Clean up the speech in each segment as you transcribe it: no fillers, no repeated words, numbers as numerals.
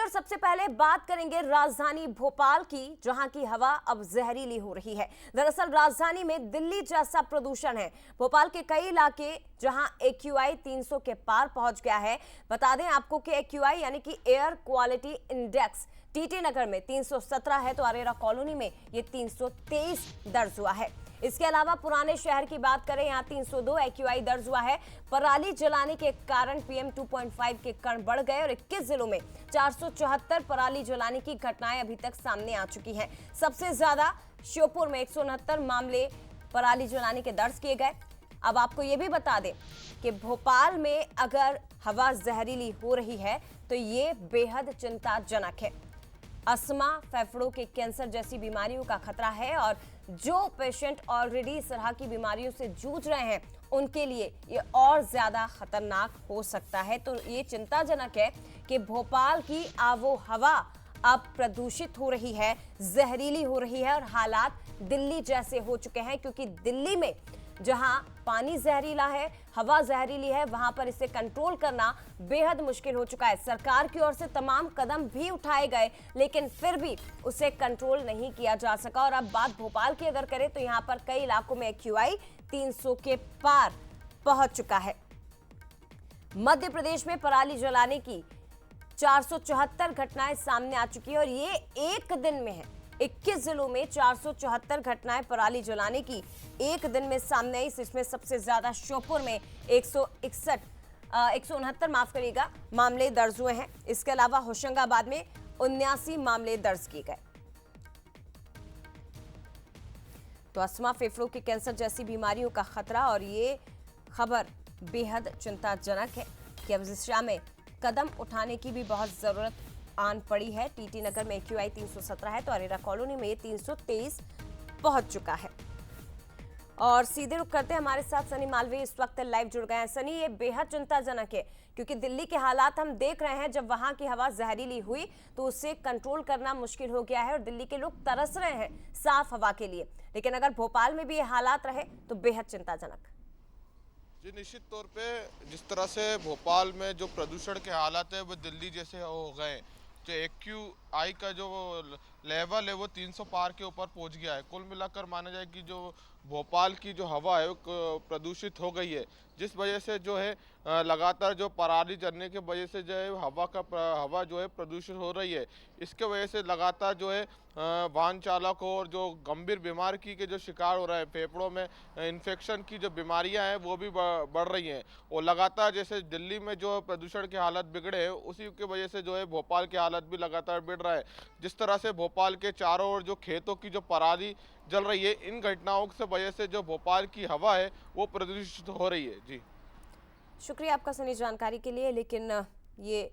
और सबसे पहले बात करेंगे राजधानी भोपाल की, जहां की हवा अब जहरीली हो रही है। दरअसल राजधानी में दिल्ली जैसा प्रदूषण है। भोपाल के कई इलाके जहां AQI 300 के पार पहुंच गया है। बता दें आपको कि AQI यानी कि एयर क्वालिटी इंडेक्स TT नगर में 317 है, तो अरेरा कॉलोनी में ये 323 दर्ज हुआ है। इसके अलावा पुराने शहर की बात करें, यहाँ 302 AQI दर्ज हुआ है। पराली जलाने के कारण PM 2.5 के कण बढ़ गए और 21 जिलों में 474 पराली जलाने की घटनाएं अभी तक सामने आ चुकी हैं। सबसे ज्यादा श्योपुर में 169 मामले पराली जलाने के दर्ज किए गए। अब आपको ये भी बता दें कि भोपाल में अगर हवा जहरीली हो रही है तो ये बेहद चिंताजनक है। अस्थमा, फेफड़ों के कैंसर जैसी बीमारियों का खतरा है और जो पेशेंट ऑलरेडी इस तरह की बीमारियों से जूझ रहे हैं उनके लिए ये और ज्यादा खतरनाक हो सकता है। तो ये चिंताजनक है कि भोपाल की आबो हवा अब प्रदूषित हो रही है, जहरीली हो रही है और हालात दिल्ली जैसे हो चुके हैं, क्योंकि दिल्ली में जहां पानी जहरीला है, हवा जहरीली है, वहां पर इसे कंट्रोल करना बेहद मुश्किल हो चुका है। सरकार की ओर से तमाम कदम भी उठाए गए, लेकिन फिर भी उसे कंट्रोल नहीं किया जा सका। और अब बात भोपाल की अगर करें तो यहां पर कई इलाकों में AQI 300 के पार पहुंच चुका है। मध्य प्रदेश में पराली जलाने की 474 घटनाएं सामने आ चुकी है और ये एक दिन में है। 21 जिलों में 474 घटनाएं पराली जलाने की एक दिन में सामने आई। इसमें सबसे ज्यादा श्योपुर में 169 माफ करिएगा मामले दर्ज हुए हैं। इसके अलावा होशंगाबाद में 79 मामले दर्ज किए गए। तो अस्थमा, फेफड़ों के कैंसर जैसी बीमारियों का खतरा, और ये खबर बेहद चिंताजनक है कि अब इस दिशा में कदम उठाने की भी बहुत जरूरत आन पड़ी है। TT नगर में AQI 317 है, तो अरेरा कॉलोनी में 323 पहुंच चुका है। और सीधे रुक करते हैं, हमारे साथ सनी मालवीय इस वक्त लाइव जुड़ गए हैं। सनी, ये बेहद चिंताजनक है क्योंकि दिल्ली के हालात हम देख रहे हैं। जब वहां की हवा जहरीली हुई तो उसे कंट्रोल करना मुश्किल हो गया है और दिल्ली के लोग तरस रहे हैं साफ हवा के लिए। लेकिन अगर भोपाल में भी ये हालात रहे तो बेहद चिंताजनक। जी, निश्चित तौर पे जिस तरह से भोपाल में जो प्रदूषण के हालात है वो दिल्ली जैसे हो गए। जो AQI का जो लेवल है वो 300 पार के ऊपर पहुंच गया है। कुल मिलाकर माना जाए कि जो भोपाल की जो हवा है वो प्रदूषित हो गई है, जिस वजह से जो है लगातार जो पराली जलने की वजह से जो है हवा जो है प्रदूषित हो रही है। इसके वजह से लगातार जो है वाहन चालकों और जो गंभीर बीमारी के जो शिकार हो रहे हैं, फेफड़ों में इन्फेक्शन की जो बीमारियां हैं वो भी बढ़ रही हैं। और लगातार जैसे दिल्ली में जो प्रदूषण की हालत बिगड़े है, उसी की वजह से जो है भोपाल की हालत भी लगातार बिगड़ रहा है। जिस तरह से भोपाल के चारों ओर जो खेतों की जो पराली जल रही है, इन घटनाओं से वजह से जो भोपाल की हवा है वो प्रदूषित हो रही है। जी, शुक्रिया आपका सनी जानकारी के लिए। लेकिन ये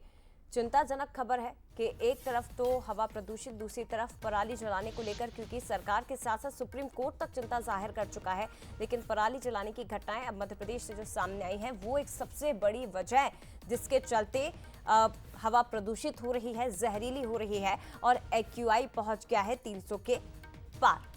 चिंताजनक खबर है कि एक तरफ तो हवा प्रदूषित, दूसरी तरफ पराली जलाने को लेकर, क्योंकि सरकार के साथ साथ सुप्रीम कोर्ट तक चिंता जाहिर कर चुका है। लेकिन पराली जलाने की घटनाएं अब मध्य प्रदेश से जो सामने आई हैं वो एक सबसे बड़ी वजह है जिसके चलते हवा प्रदूषित हो रही है, जहरीली हो रही है और AQI पहुंच गया है 300 के पार।